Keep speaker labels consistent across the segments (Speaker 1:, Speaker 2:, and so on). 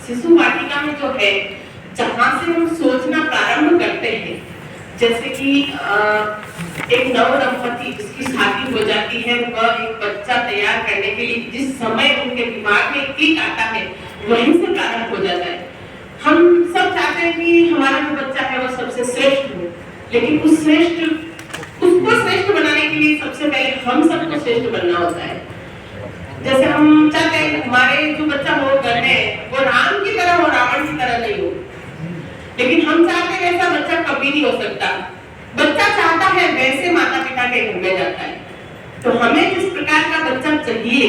Speaker 1: शिशु वाटिका में जो है, जहाँ से हम सोचना प्रारंभ करते हैं, जैसे कि एक नव दंपति जिसकी शादी हो जाती है, वह एक बच्चा तैयार करने के लिए जिस समय उनके दिमाग में क्लिक आता है, वहीं से प्रारंभ हो जाता है। हम सब चाहते हैं कि हमारा जो बच्चा है वो सबसे श्रेष्ठ हो, लेकिन उसको श्रेष्ठ बनाने के लिए सबसे पहले हम सबको श्रेष्ठ बनना होता है। जैसे हम चाहते हैं हमारे जो बच्चा हो घर में वो राम की तरह हो, रावण की तरह नहीं हो, लेकिन हम चाहते हैं ऐसा बच्चा कभी नहीं हो सकता। बच्चा चाहता है वैसे माता पिता के घर में जाता है। तो हमें जिस प्रकार का बच्चा चाहिए,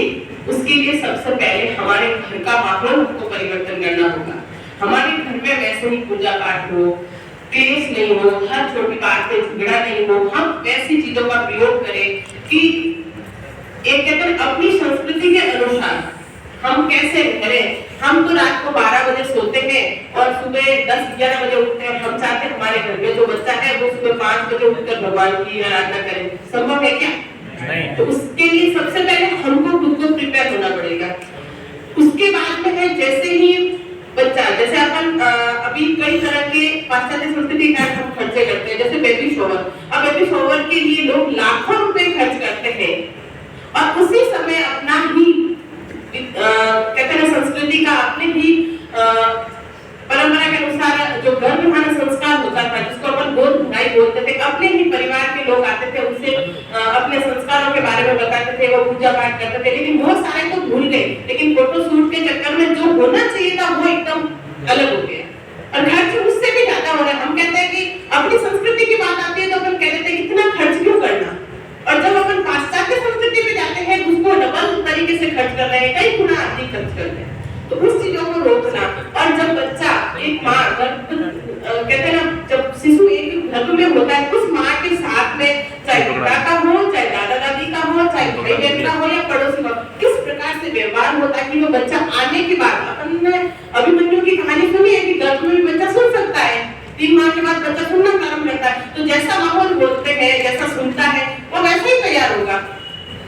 Speaker 1: उसके लिए सबसे पहले हमारे घर का माहौल को परिवर्तन करना होगा। हमारे घर में वैसे ही पूजा पाठ हो, क्लेश नहीं हो, हर छोटी बात पे झगड़ा नहीं हो, हम वैसी चीजों का प्रयोग करें कि एक कहते हैं अपनी संस्कृति के अनुसार हम कैसे करें। हम तो रात को 12 बजे सोते हैं और सुबह 10-11 बजे उठते हैं। हम चाहते हैं हमारे घर में जो बच्चा है वो सुबह 5 बजे उठकर भगवान की आराधना करे। संभव है क्या? नहीं। तो उसके लिए सबसे पहले हमको खुद को प्रिपेयर होना पड़ेगा। उसके बाद में है जैसे ही बच्चा, जैसे अपन अभी कई तरह के पाश्चात्य संस्कृति का हम खर्चे करते हैं, जैसे बेबी शॉवर। अब बेबी शॉवर के लिए लोग लाखों रुपए खर्च करते हैं और उसी समय अपना ही कहते हैं संस्कृति का अपने ही परंपरा के अनुसार जो गर्भधारण संस्कार होता था, जिसको अपन गोद भराई बोलते थे, अपने ही परिवार के लोग आते थे, उनसे अपने संस्कारों के बारे में बताते थे, वो पूजा पाठ करते थे, लेकिन बहुत सारे तो भूल गए। लेकिन फोटो शूट के चक्कर में जो होना चाहिए था वो एकदम अलग हो गया और खर्च उससे भी ज्यादा हो रहा है। हम कहते हैं कि अपनी संस्कृति की बात आती है तो अपन कहते हैं इतना खर्च क्यों करना, और जब अपन पाश्चात्य संस्कृति में जाते हैं उसको डबल तरीके से खर्च कर रहे हैं, कई गुना अधिक खर्च कर रहे हैं। तो उस चीजों को रोकना। और जब बच्चा एक माँ कहते हैं ना, जब शिशु एक गर्भ में होता है, उस माँ के साथ में चाहे पिता का हो, चाहे दादा दादी का हो, चाहे भाई बहन का हो या पड़ोसी का, किस प्रकार से व्यवहार होता है कि वो बच्चा आने के बाद, अपन ने अभिमन्यु की कहानी सुनी है कि गर्भ में भी बच्चा सुन सकता है, 3 माह के बाद बच्चा सुनना प्रारंभ करता है। तो जैसा माहौल बोलते हैं, जैसा सुनता है, वो वैसे ही तैयार होगा।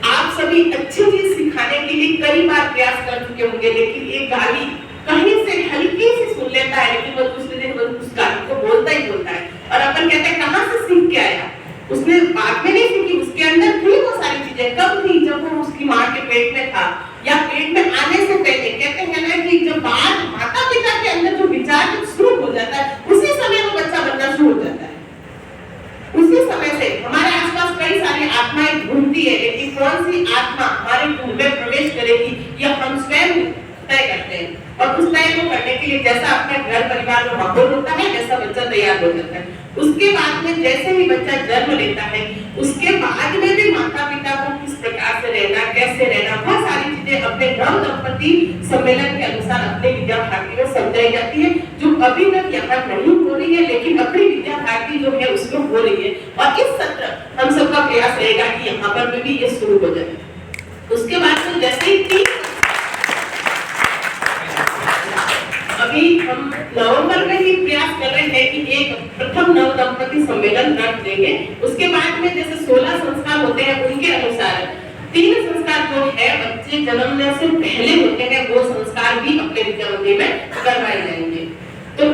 Speaker 1: आप सभी अच्छी चीज सिखाने के लिए कई बार प्रयास कर चुके होंगे, लेकिन एक गाली कहीं से हल्की सी सुन लेता है, लेकिन वो दूसरे दिन वो उस गाली को बोलता ही बोलता है। और अपन कहते हैं कहाँ से सीख के आया, उसने बाद में नहीं सीखी, उसके अंदर थी वो सारी चीजें। कब थी? जब वो उसकी माँ के पेट में था या पेट में आने से पहले। कहते हैं ना कि जब बाद माता पिता के अंदर जो विचार शुरू हो जाता है, उसी समय वो बच्चा बनना शुरू हो जाता है। उसी समय से हमारे आसपास कई सारी आत्माएं घूमती है, लेकिन कौन सी आत्मा हमारे घर में प्रवेश करेगी यह हम स्वयं तय करते हैं। और उस तय को करने के लिए जैसा अपने घर परिवार में माहौल होता है, वैसा बच्चा तैयार हो जाता है। उसके बाद में जैसे ही बच्चा जन्म लेता है, उसके बाद में भी माता पिता को किस प्रकार से रहना, कैसे रहना, बहुत सारी चीजें अपने नव दंपति सम्मेलन के अनुसार अपने विद्या भारती में समझाई जाती है, जो अभी तक यहाँ नहीं हो रही है, लेकिन अपनी विद्या भारती जो है उसमें हो रही है। और इस सत्र हम सबका प्रयास रहेगा कि यहाँ पर भी ये शुरू हो जाए। उसके बाद में जैसे ही अभी हम नवंबर में ही प्रयास कर रहे हैं कि एक प्रथम नव दंपति सम्मेलन रख देंगे। उसके बाद में जैसे 16 संस्कार होते हैं, उनके अनुसार 3 संस्कार जो है बच्चे जन्मने से पहले होते हैं, वो संस्कार भी अपने विद्या मंदिर में करवाए जाएंगे। तो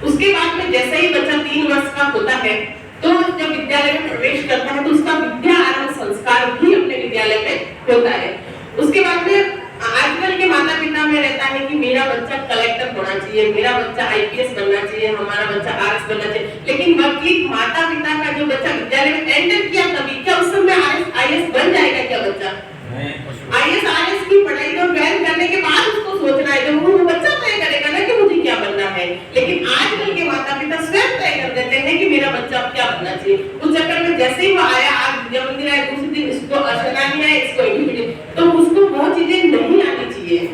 Speaker 1: उसके बाद में जैसे ही बच्चा 3 वर्ष का होता है, तो जब विद्यालय में प्रवेश करता है तो उसका विद्या आरंभ संस्कार भी अपने विद्यालय में होता है। उसके बाद में आजकल के माता पिता में रहता है कि मेरा बच्चा कलेक्टर होना चाहिए, मेरा बच्चा आईपीएस बनना चाहिए, हमारा बच्चा आरएस बनना चाहिए। लेकिन वकील माता पिता का जो बच्चा विद्यालय में एंटर किया तभी, क्या उस समय आईएएस बन जाएगा क्या बच्चा? आईएएस आरएस की पढ़ाई तो 12 करने के बाद उसको सोचना है, जब वो बच्चा तय करेगा ना कि मुझे क्या बनना है। लेकिन आजकल के माता पिता स्वयं तय कर देते हैं कि मेरा बच्चा क्या बनना चाहिए। उस चक्कर में जैसे ही वो आया, आज विद्या मंदिर आया, दूसरे दिन इसको अशनानी है, इसको एबीसीडी, तो उसको वो चीजें नहीं आनी चाहिए।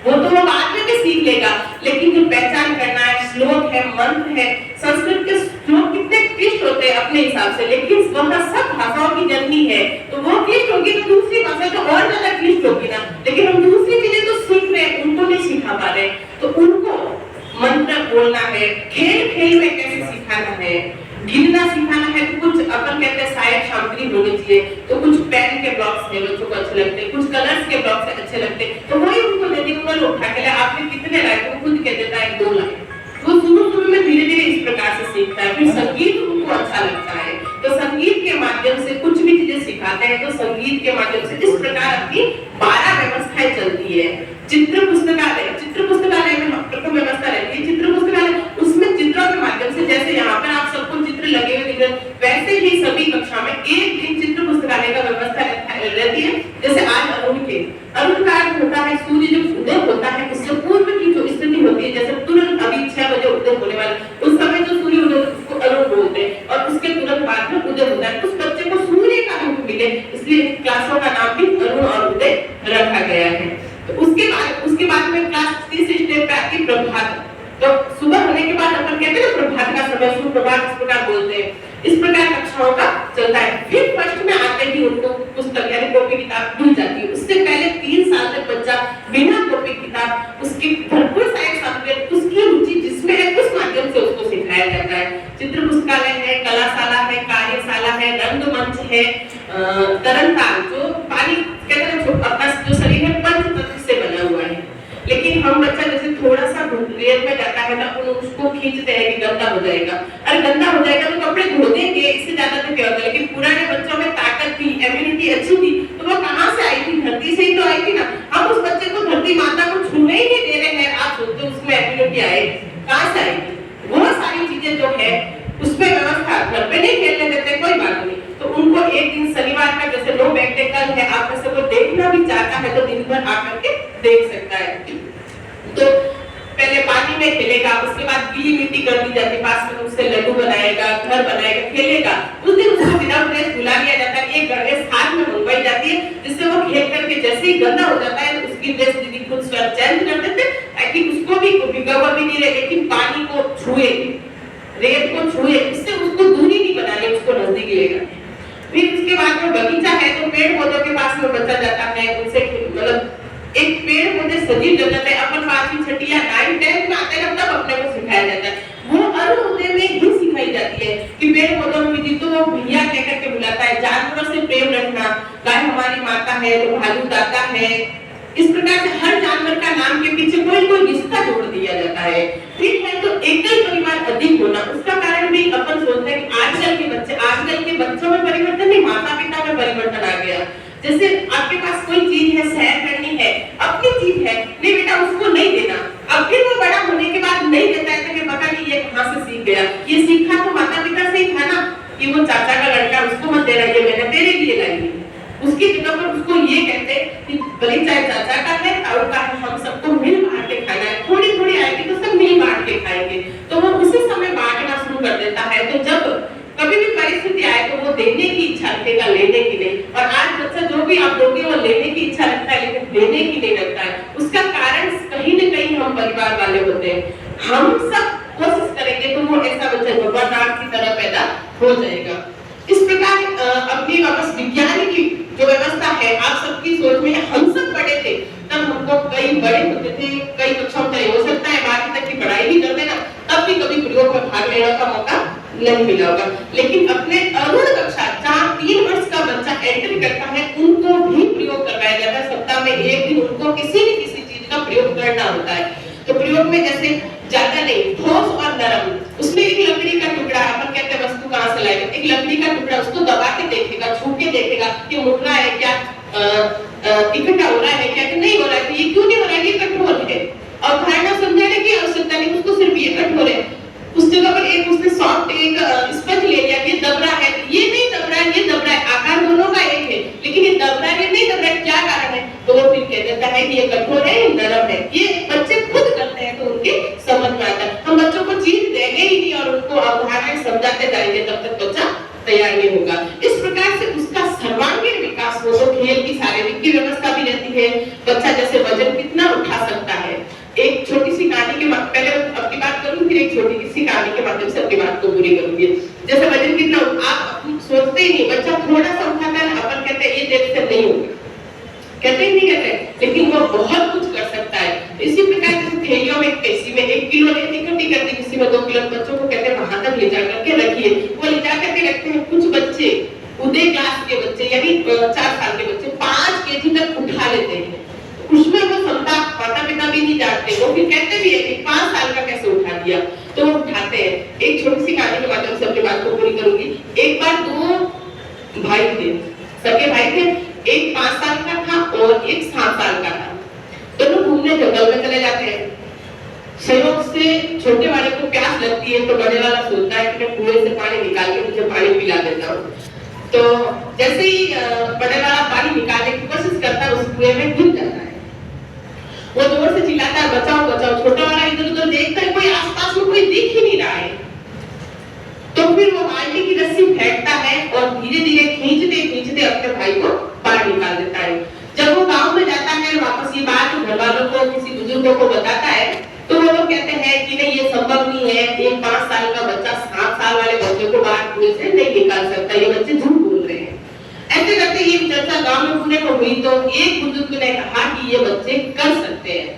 Speaker 1: वो तो वो बाद में भी सीख लेगा, लेकिन जो पहचान करना है, श्लोक है, मंत्र है, संस्कृत के श्लोक कितने क्लिष्ट होते हैं अपने हिसाब से, लेकिन वह सब भाषाओं की जननी है, तो वो क्लिष्ट होगी तो दूसरी भाषा तो और ज्यादा क्लिष्ट होगी ना। लेकिन हम दूसरी चीजें तो सीख रहे हैं, उनको नहीं सिखा पा रहे, तो उनको मंत्र बोलना है, खेल खेल में कैसे सिखाना है, गिनना सिखाना है। तो कुछ अपन कहते हैं सहायक सामग्री होनी चाहिए, तो कुछ पेन के ब्लॉक्स है बच्चों को अच्छे लगते हैं, कुछ कलर्स के ब्लॉक्स अच्छे लगते हैं, तो वही उनको दे दी, उन्होंने उठा के आपने कितने लाए सीखता है, फिर संगीत उनको अच्छा लगता है, तो संगीत के माध्यम से कुछ भी चीजें सिखाते हैं, तो संगीत के माध्यम से इस प्रकार अपनी 12 व्यवस्थाएं चलती है। चित्र पुस्तकालय में प्रथम व्यवस्था रहती है, चित्र पुस्तकालय, उसमें चित्रों के माध्यम से, जैसे यहाँ पर आप सबको चित्र लगे हुए दिख रहे हैं, वैसे ही सभी कक्षा में एक दिन चित्र पुस्तकालय का व्यवस्था रहती है। जैसे आज अरुण का अर्थ होता है सूर्य जब उदय होता है उससे पूर्व की जो स्थिति होती है, जैसे तुरंत अभी 6 बजे उदय होने वाला, उस समय जो सूर्य उदय उसको अरुण बोलते हैं, और उसके तुरंत बाद में उदय होता है। उस बच्चे को सूर्य का रूप मिले, इसलिए क्लासों का नाम भी अरुण और उदय रखा गया है। तो उसके बाद में क्लास तीसरी स्टेप पे आती प्रभात। तो सुबह होने के बाद अपन कहते हैं ना प्रभात का समय, सुप्रभात इस प्रकार बोलते हैं। इस प्रकार कक्षाओं का चलता है। फिर फर्स्ट में आते ही उनको पुस्तक यानी कॉपी किताब मिल जाती है। उससे पहले 3 साल तक बच्चा बिना कॉपी किताब, उसकी भरपूर सहायक सब्जेक्ट, उसकी रुचि जिसमें है उस माध्यम से उसको सिखाया जाता है। चित्र पुस्तकालय है, कलाशाला है, कार्यशाला है, रंगमंच है, तरनताल जो पानी कहते हैं अपना जो शरीर है पंच तत्व से बना हुआ है, लेकिन हम बच्चा जैसे थोड़ा सा रेत में जाता है ना, उसको खींचते हैं कि गंदा हो जाएगा, अरे गंदा हो जाएगा तो कपड़े धो देंगे, इससे ज्यादा तो क्या होता है। लेकिन पुराने बच्चों में ताकत थी, इम्यूनिटी अच्छी थी, तो वो कहाँ से आई थी? धरती से ही तो आई थी ना। हम उस बच्चे को धरती माता को छूने ही नहीं दे रहे हैं, आप सोचते हो उसमें इम्यूनिटी आएगी, कहाँ से आएगी? वो सारी चीजें जो है उसमें व्यवस्था, घर पे नहीं खेलने देते कोई बात नहीं, तो उनको एक दिन शनिवार का जैसे नो बैक डे कल है, आप में से कोई देखना भी चाहता है तो दिन भर आकर के देख सकता है। तो पहले पानी में खेलेगा, उसके बाद गीली मिट्टी कर दी जाती है, पास में उससे लड्डू बनाएगा, घर बनाएगा, खेलेगा। उस दिन उसको बिना ड्रेस बुला लिया जाता है, एक ड्रेस हाथ में मंगवाई जाती है, जिससे वो खेल करके जैसे ही गंदा हो जाता है उसकी ड्रेस दीदी खुद स्वयं चेंज कर देते ताकि उसको भी भिगा भी नहीं रहे, लेकिन पानी को छुए, रेत को छुए, इससे उसको दूरी नहीं बना ले, उसको नजदीक लेगा। फिर उसके बाद में बगीचा है, तो पेड़ पौधों के पास में बच्चा जाता है, उनसे मतलब एक पेड़ पौधे सजीव जगत है। अपन 5वीं 6ठी या 9th 10th में आते हैं तब अपने को सिखाया जाता है, वो अरुणोदय में ही सिखाई जाती है कि पेड़ पौधों में भी तो वो भैया कहकर के बुलाता है, जानवरों से प्रेम रखना, गाय हमारी माता है तो भालू दाता है, इस प्रकार से हर जानवर का नाम के पीछे कोई कोई रिश्ता जोड़ दिया जाता है। फिर है तो एकल परिवार अधिक होना, उसका कारण भी अपन सोचते हैं कि आजकल के बच्चों में परिवर्तन नहीं, माता पिता में परिवर्तन आ गया। जैसे आपके पास कोई चीज है, शेयर करनी है, अपनी चीज है, नहीं बेटा उसको नहीं देना, अब फिर वो बड़ा होने के बाद नहीं देता है तो फिर पता नहीं ये कहाँ से सीख गया, ये सीखा तो माता पिता से ही था ना, कि वो चाचा का लड़का उसको मत देना, ये मैंने तेरे लिए लाई है। उसकी जगह पर उसको ये कहते कि भले चाहे चाचा का है और का हम सबको मिल बांट के खाना है, थोड़ी थोड़ी आएगी तो सब मिल बांट के खाएंगे, तो वो उसी समय बांटना शुरू कर देता है। तो जब कभी भी परिस्थिति आए तो वो देने की इच्छा रखेगा, लेने की नहीं। और आज बच्चा जो भी आप दोगे वो लेने की इच्छा रखता है, लेकिन देने की नहीं रखता है। उसका कारण कहीं न कहीं हम परिवार वाले होते हैं। हम सब कोशिश करेंगे तो वो ऐसा बच्चा भगवान की तरह पैदा हो जाएगा। इस प्रकार अपनी वापस विज्ञान की जो व्यवस्था है, आप सबकी सोच में हम सब बड़े थे तब हमको कई बड़े होते थे, कई कक्षाओं में हो सकता है 12वीं तक की पढ़ाई भी कर देना, तब भी कभी प्रयोग में भाग लेने का मौका नहीं मिला होगा। लेकिन अपने अरुण कक्षा जहाँ 3 वर्ष का बच्चा एंट्री करता है, उनको भी प्रयोग करवाया जाता है। सप्ताह में एक दिन उनको किसी न किसी चीज का प्रयोग करना होता है। तो प्रयोग में जैसे ज्यादा नहीं, ठोस और नरम, उसमें एक लकड़ी का टुकड़ा, अपन कहते हैं वस्तु कहाँ से लाएगा, एक लकड़ी का टुकड़ा, उसको दबा के देखेगा, छू के देखेगा कि मुड़ रहा है क्या, इकट्ठा हो रहा है क्या, नहीं हो रहा है, तो ये क्यों नहीं हो रहा है, ये कठोर है। और धारणा समझाने की आवश्यकता नहीं, उसको सिर्फ ये कठोर है। उस जगह पर एक उसने सॉफ्ट एक स्पंज ले लिया, ये दब रहा है, ये नहीं दब रहा है, ये दब रहा है, आकार दोनों का एक है, लेकिन ये दब रहा है, ये नहीं दब रहा है, क्या कारण है? तो वो फिर कह देता है कि ये कठोर है, ये नरम है। ये बच्चे खुद करते हैं तो उनके समझ में आता है। हम बच्चों को चीज देंगे ही नहीं और उनको अवधारणाएं समझाते जाएंगे तब तक बच्चा तैयार नहीं होगा। इस प्रकार से उसका सर्वांगीण विकास हो, तो खेल की शारीरिक की व्यवस्था भी रहती है। बच्चा जैसे वजन कितना उठा सकता है, एक छोटी सी कहानी के पहले अपनी बात करूं, फिर एक छोटी सी कहानी के माध्यम से अपनी बात को पूरी करूंगी। जैसे वजन कितना आप सोचते ही नहीं, बच्चा थोड़ा सा उठाता है, अपन कहते हैं ये देर से नहीं होगा, कहते ही नहीं कहते, लेकिन वो बहुत कुछ कर सकता है। इसी प्रकार जैसे थैलियों में पेशी में 1 किलो इकट्ठी कर दी, किसी में 2 किलो, बच्चों को कहते हैं वहां तक ले जा करके रखिए, वो ले जा करके रखते हैं। कुछ बच्चे उदय क्लास के बच्चे यानी 4 साल के बच्चे 5 केजी तक उठा लेते हैं, उसमें वो क्षमता माता पिता भी नहीं जानते, वो फिर कहते भी है कि 5 साल का कैसे उठा दिया, तो वो उठाते हैं। एक छोटी सी कहानी बार दो भाई थे, सगे भाई थे, एक 5 साल का था और एक 7 साल का था। दोनों घूमने जंगल में चले जाते हैं। संयोग से छोटे वाले को प्यास लगती है तो बड़े वाला सोचता है कि मैं कुएं से पानी निकाल के तुझे पानी पिला देता हूँ। तो जैसे ही बड़े वाला पानी निकालने की कोशिश करता है, उस कुएं में गिर जाता है। वो जोर से चिल्लाता है, बचाओ बचाओ। छोटा वाला इधर उधर देखता है, कोई आसपास में कोई दिख ही नहीं रहा है। तो फिर वो बाल्टी की रस्सी फेंकता है और धीरे धीरे खींचते खींचते अपने भाई को बाहर निकाल देता है। जब वो गांव में जाता है, वापस ये बात घर वालों को, किसी बुजुर्गों को बताता है, तो वो लोग कहते हैं कि नहीं, ये संभव नहीं है। एक 5 साल का बच्चा 7 साल वाले बच्चे को बाहर कुएं से नहीं निकाल सकता, ये बच्चे झूठ बोल रहे हैं। ऐसे करते ये चर्चा गांव में पूरे को हुई तो एक बुजुर्ग ने कहा कि ये बच्चे कर सकते हैं।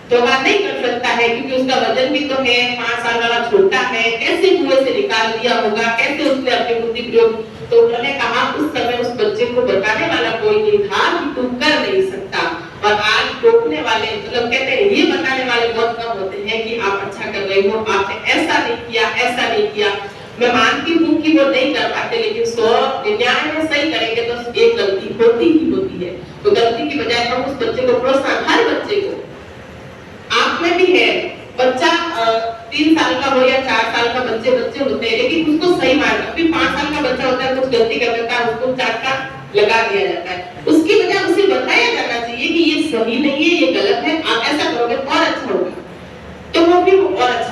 Speaker 1: तो बात नहीं कर सकता है क्योंकि उसका वजन भी तो है, 5 साल वाला छोटा है, कैसे कुएं से निकाल दिया होगा, कैसे उसने अपनी बुद्धि प्रयोग। तो उन्होंने कहा उस समय उस बच्चे को बताने वाला कोई नहीं था कि तू कर नहीं सकता। और आज टोकने वाले, मतलब कहते हैं ये बताने वाले बहुत कम होते हैं कि आप अच्छा कर रहे हो, आपने ऐसा नहीं किया, ऐसा नहीं किया। मैं मानती हूँ कि वो नहीं कर पाते, लेकिन 199 सही करेंगे तो एक गलती होती ही होती है। तो गलती की बजाय हम उस बच्चे को प्रोत्साहन, हर बच्चे को, आप में भी है, बच्चा 3 साल का हो या 4 साल का, बच्चे होते हैं, लेकिन उसको सही मार्ग, अभी 5 साल का बच्चा होता है, कुछ गलती कर देता है, उसको चाटका लगा दिया जाता है। उसकी वजह उसे बताया जाना चाहिए कि ये सही नहीं है, ये गलत है, आप ऐसा करोगे और अच्छा होगा, तो वो भी और अच्छा